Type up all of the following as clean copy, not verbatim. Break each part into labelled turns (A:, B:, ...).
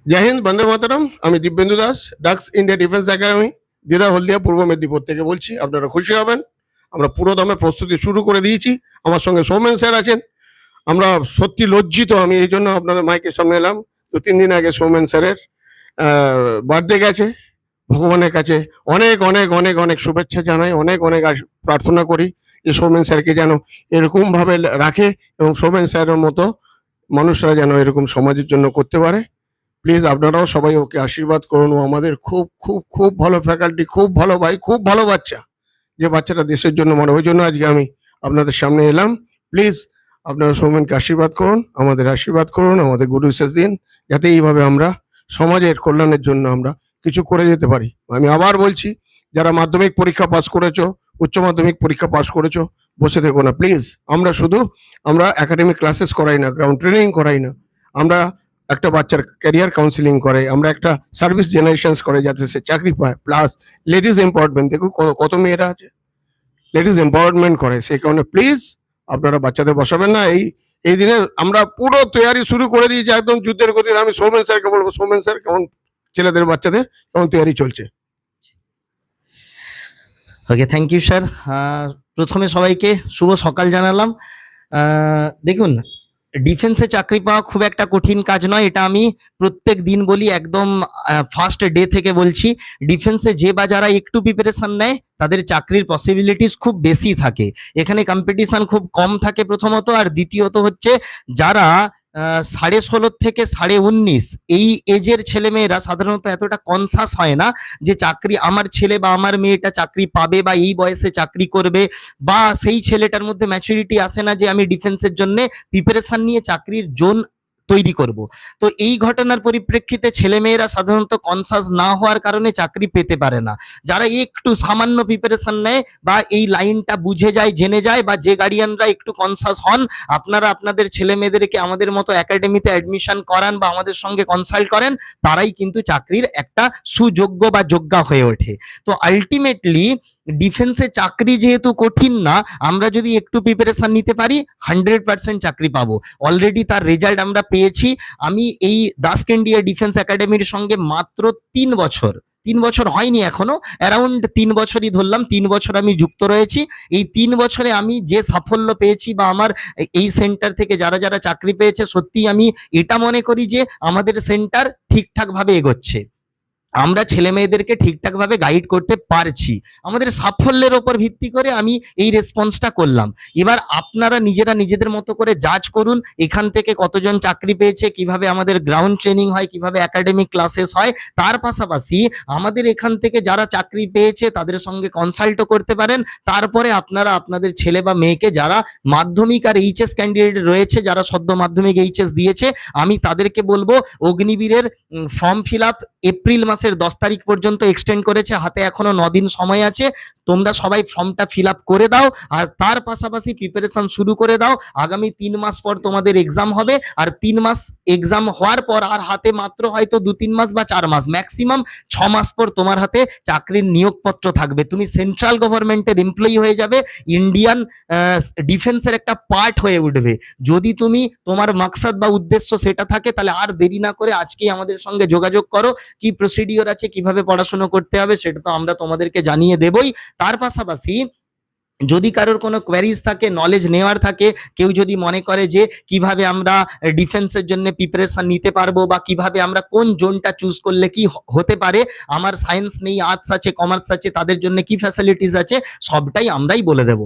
A: জয় হিন্দ, বন্দে মাতরম। আমি Dibyendu Das, ducks India defence academy, দিদা, হলদিয়া, পূর্ব মেদিনীপুর থেকে বলছি। আপনারা খুশি হবেন, আমরা পুরোদমে প্রস্তুতি শুরু করে দিয়েছি। আমার সঙ্গে সৌমেন স্যার আছেন। আমরা সত্যি লজ্জিত, আমি এই জন্য আপনাদের মাইকের সামনে এলাম। 2-3 দিন আগে সৌমেন স্যারের বার্থডে গেছে। ভগবানের কাছে অনেক অনেক অনেক অনেক শুভেচ্ছা জানাই, অনেক অনেক প্রার্থনা করি যে সৌমেন স্যারকে যেন এরকমভাবে রাখে এবং সৌমেন স্যারের মতো মানুষরা যেন এরকম সমাজের জন্য করতে পারে। প্লিজ আপনারাও সবাই ওকে আশীর্বাদ করুন। ও আমাদের খুব খুব খুব ভালো ফ্যাকাল্টি, খুব ভালো ভাই, খুব ভালো বাচ্চা। যে বাচ্চাটা দেশের জন্য মনে, ওই জন্য আজকে আমি আপনাদের সামনে এলাম। প্লিজ আপনারা সৌমেনকে আশীর্বাদ করুন, আমাদের আশীর্বাদ করুন, আমাদের গুড উইশেস দিন, যাতে এইভাবে আমরা সমাজের কল্যাণের জন্য আমরা কিছু করে যেতে পারি। আমি আবার বলছি, যারা মাধ্যমিক পরীক্ষা পাস করেছো, উচ্চ মাধ্যমিক পরীক্ষা পাস করেছো, বসে থেকো না প্লিজ। আমরা একাডেমিক ক্লাসেস করাই না, গ্রাউন্ড ট্রেনিং করাই না, আমরা একটা বাচ্চার ক্যারিয়ার কাউন্সিলিং করে, আমরা একটা সার্ভিস জেনারেশনস করে যাতে সে চাকরি পায়। প্লাস লেডিস এম্পাওয়ারমেন্ট, দেখুন কত মেয়েরা আছে, লেডিস এম্পাওয়ারমেন্ট করে। সেই কারণে প্লিজ আপনারা বাচ্চাদের বসাবেন না। এই দিনে আমরা পুরো তৈরি শুরু করে দিয়েছি, একদম যুদ্ধের গতিতে। আমি সৌমেন স্যারকে বলবো, সৌমেন স্যার কেমন ছেলেদের বাচ্চাদের কেমন তৈরি চলছে?
B: ওকে, থ্যাংক ইউ স্যার। প্রথমে সবাইকে শুভ সকাল জানালাম। দেখুন, ডিফেন্সে চাকরি পাওয়া খুব একটা কঠিন কাজ নয়, এটা আমি প্রত্যেক দিন বলি, একদম ফার্স্ট ডে থেকে বলছি। ডিফেন্সে যে বা যারা একটু প্রিপারেশন নেয় তাদের চাকরির পসিবিলিটিস খুব বেশি থাকে। এখানে কম্পিটিশন খুব কম থাকে প্রথমত, আর দ্বিতীয়ত হচ্ছে যারা 16.5 থেকে 19.5 এই এজের ছেলেমেয়েরা সাধারণত এতটা কনসাস হয় না যে চাকরি, আমার ছেলে বা আমার মেয়েটা চাকরি পাবে বা এই বয়সে চাকরি করবে, বা সেই ছেলেটার মধ্যে ম্যাচুরিটি আসে না যে আমি ডিফেন্সের জন্য প্রিপারেশন নিয়ে চাকরির জোন তৈরি করব। তো এই ঘটনার পরিপ্রেক্ষিতে ছেলেমেয়েরা সাধারণত কনসাস না হওয়ার কারণে চাকরি পেতে পারে না। যারা একটু সামান্য প্রিপারেশন নেয় বা এই লাইনটা বুঝে যায়, জেনে যায়, বা যে গার্ডিয়ানরা একটু কনসাস হন, আপনারা আপনাদের ছেলে মেয়েদেরকে আমাদের মতো একাডেমিতে অ্যাডমিশন করান বা আমাদের সঙ্গে কনসাল্ট করেন, তারাই কিন্তু চাকরির একটা সুযোগ্য বা যোগ্যা হয়ে ওঠে। তো আলটিমেটলি ডিফেন্সে চাকরি যেহেতু কঠিন না, আমরা যদি একটু প্রিপারেশন নিতে পারি 100% চাকরি পাবো। অলরেডি তার রেজাল্ট আমরা পেয়েছি। আমি এই দাস ইন্ডিয়া ডিফেন্স একাডেমির সঙ্গে মাত্র 3 বছর হয়নি এখনো, অ্যারাউন্ড 3 বছরই ধরলাম, 3 বছর আমি যুক্ত রয়েছি। এই 3 বছরে আমি যে সাফল্য পেয়েছি বা আমার এই সেন্টার থেকে যারা যারা চাকরি পেয়েছে, সত্যি আমি এটা মনে করি যে আমাদের সেন্টার ঠিকঠাক ভাবে এগোচ্ছে, আমরা ছেলে মেয়েদেরকে ঠিকঠাক ভাবে গাইড করতে পারছি। আমাদের সাফল্যের ওপর ভিত্তি করে আমি এই রেসপন্সটা করলাম। এবার আপনারা নিজেরা নিজেদের মতো করে জাজ করুন, এখান থেকে কতজন চাকরি পেয়েছে, কিভাবে আমাদের গ্রাউন্ড ট্রেনিং হয়, কিভাবে একাডেমিক ক্লাসেস হয়। তার পাশাপাশি আমাদের এখান থেকে যারা চাকরি পেয়েছে তাদের সঙ্গে কনসাল্টও করতে পারেন। তারপরে আপনারা আপনাদের ছেলে বা মেয়েকে, যারা মাধ্যমিক আর এইচএস ক্যান্ডিডেট রয়েছে, যারা সদ্য মাধ্যমিক এইচএস দিয়েছে, আমি তাদেরকে বলবো অগ্নিবীরের ফর্ম ফিল আপ এপ্রিল মাসের 10 তারিখ পর্যন্ত এক্সটেন্ড করেছে, হাতে এখনো 9 দিন সময় আছে। তোমরা সবাই ফর্মটা ফিল আপ করে দাও, আর তার পাশাপাশি প্রিপারেশন শুরু করে দাও। আগামী 3 মাস পর তোমাদের এক্সাম হবে, আর 3 মাস এক্সাম হওয়ার পর আর হাতে মাত্র হয়তো 2-3 মাস বা 4 মাস, ম্যাক্সিমাম 6 মাস পর তোমার হাতে চাকরির নিয়োগপত্র থাকবে। তুমি সেন্ট্রাল গভর্নমেন্টের এমপ্লয়ি হয়ে যাবে, ইন্ডিয়ান ডিফেন্সের একটা পার্ট হয়ে উঠবে। যদি তুমি, তোমার মাকসাদ বা উদ্দেশ্য সেটা থাকে, তাহলে আর দেরি না করে আজকেই আমাদের সঙ্গে যোগাযোগ করো। কি প্রসিডিওর আছে, কিভাবে পড়াশোনা করতে হবে, সেটা তো আমরা তোমাদেরকে জানিয়ে দেবই। তার পাশাপাশি যদি কারোর কোনো কোয়ারিজ থাকে, নলেজ নেওয়ার থাকে, কেউ যদি মনে করে যে কিভাবে আমরা ডিফেন্সের জন্য প্রিপারেশন নিতে পারবো বা কিভাবে আমরা কোন জোনটা চুজ করলে কি হতে পারে, আমার সায়েন্স নেই, আর্টস আছে, কমার্স আছে, তাদের জন্য কি ফ্যাসিলিটিস আছে, সবটাই আমরাই বলে দেব।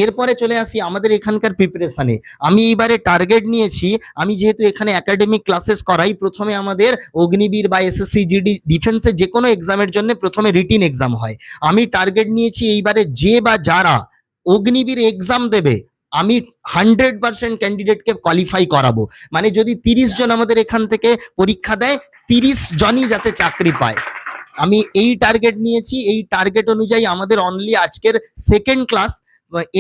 B: এরপরে চলে আসি আমাদের এখানকার প্রিপারেশনে। আমি এইবারে টার্গেট নিয়েছি, আমি যেহেতু এখানে একাডেমিক ক্লাসেস করাই, প্রথমে আমাদের অগ্নিবীর বা এসএসসি জিডি ডিফেন্সের যে কোনো এক্সামের জন্য প্রথমে রিটিন এক্সাম হয়। আমি টার্গেট নিয়েছি এইবারে যে বা যারা অগ্নিবীর এক্সাম দেবে, আমি 100% ক্যান্ডিডেটকে কোয়ালিফাই করাবো। মানে যদি 30 জন আমাদের এখান থেকে পরীক্ষা দেয়, 30 জনই যাতে চাকরি পায়, আমি এই টার্গেট নিয়েছি। এই টার্গেট অনুযায়ী আমাদের অনলি আজকের সেকেন্ড ক্লাস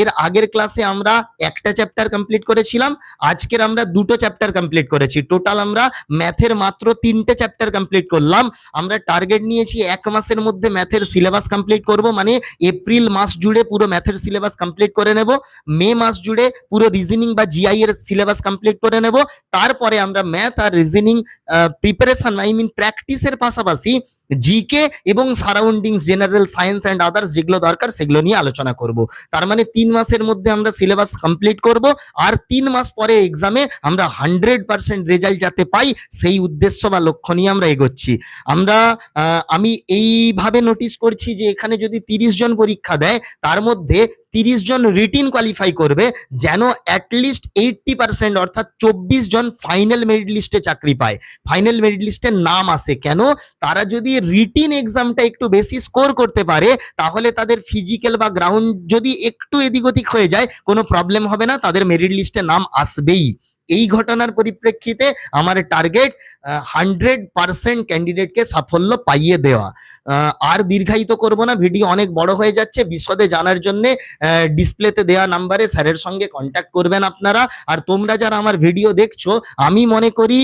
B: এর আগের ক্লাসে আমরা একটা চ্যাপ্টার কমপ্লিট করেছিলাম, আজকের আমরা দুটো চ্যাপ্টার কমপ্লিট করেছি। টোটাল আমরা ম্যাথের মাত্র 3টে চ্যাপ্টার কমপ্লিট করলাম। আমরা টার্গেট নিয়েছি 1 মাসের মধ্যে ম্যাথের সিলেবাস কমপ্লিট করব, মানে এপ্রিল মাস জুড়ে পুরো ম্যাথের সিলেবাস কমপ্লিট করে নেব, মে মাস জুড়ে পুরো রিজনিং বা জিআই এর সিলেবাস কমপ্লিট করে নেব। তারপরে আমরা ম্যাথ আর রিজনিং প্রিপারেশন প্র্যাকটিসের পাশাপাশি জিকে এবং surroundings, general science and others যেগুলো দরকার সেগুলো নিয়ে আলোচনা করব। তার মানে 3 মাসের মধ্যে আমরা সিলেবাস কমপ্লিট করব, আর 3 মাস পরে এক্সামে আমরা 100% রেজাল্ট যাতে পাই সেই উদ্দেশ্য বা লক্ষ্য নিয়ে আমরা এগোচ্ছি। আমি এইভাবে নোটিস করছি যে এখানে যদি 30 জন পরীক্ষা দেয়, তার মধ্যে 30 জন রিটিন কোয়ালিফাই করবে, যেন অ্যাটলিস্ট 80% অর্থাৎ 24 জন ফাইনাল মেরিট লিস্টে চাকরি পায়, ফাইনাল মেরিট লিস্টে নাম আসে। কেন? তারা যদি রিটিন এক্সামটা একটু বেশি স্কোর করতে পারে, তাহলে তাদের ফিজিক্যাল বা গ্রাউন্ড যদি একটু এদিক ওদিক হয়ে যায় কোনো প্রবলেম হবে না, তাদের মেরিট লিস্টে নাম আসবেই। এই ঘটনার পরিপ্রেক্ষিতে আমার টার্গেট 100% ক্যান্ডিডেটকে সাফল্য পাইয়ে দেওয়া। আর দীর্ঘায়িত করব না, ভিডিও অনেক বড় হয়ে যাচ্ছে। বিশদে জানার জন্য ডিসপ্লেতে দেওয়া নাম্বারে স্যারের সঙ্গে কন্ট্যাক্ট করবেন আপনারা। আর তোমরা যারা আমার ভিডিও দেখছো, আমি মনে করি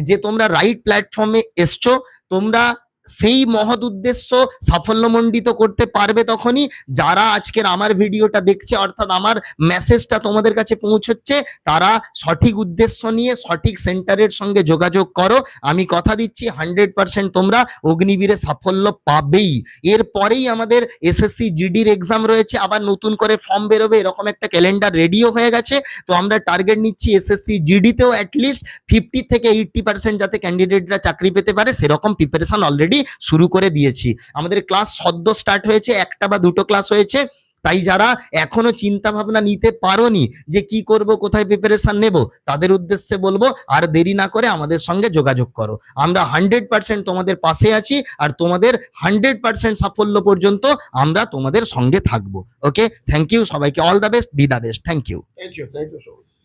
B: যে তোমরা রাইট প্ল্যাটফর্মে এসছো। তোমরা সেই মহৎ উদ্দেশ্য সাফল্যমণ্ডিত করতে পারবে তখনই যারা আজকের আমার ভিডিওটা দেখছে, অর্থাৎ আমার মেসেজটা তোমাদের কাছে পৌঁছচ্ছে, তারা সঠিক উদ্দেশ্য নিয়ে সঠিক সেন্টারের সঙ্গে যোগাযোগ করো। আমি কথা দিচ্ছি 100% তোমরা অগ্নিবীরে সাফল্য পাবেই। এরপরেই আমাদের এসএসসি জিডির এক্সাম রয়েছে, আবার নতুন করে ফর্ম বেরোবে, এরকম একটা ক্যালেন্ডার রেডিও হয়ে গেছে। তো আমরা টার্গেট নিচ্ছি এসএসসি জিডিতেও অ্যাটলিস্ট 50 থেকে 80% যাতে ক্যান্ডিডেটরা চাকরি পেতে পারে, সেরকম প্রিপারেশন অলরেডি শুরু করে দিয়েছি। আমাদের ক্লাস সদ্য স্টার্ট হয়েছে, 1টা বা 2টো ক্লাস হয়েছে। তাই যারা এখনো চিন্তা ভাবনা নিতে পারোনি যে কি করব, কোথায় প্রিপারেশন নেব, তাদের উদ্দেশ্যে বলবো আর দেরি না করে আমাদের সঙ্গে যোগাযোগ করো। আমরা 100% তোমাদের পাশে আছি, আর তোমাদের 100% সাফল্য পর্যন্ত আমরা তোমাদের সঙ্গে থাকবো। ওকে, থ্যাংক ইউ সবাইকে, all the best, be the best, thank you.
A: Thank you so much.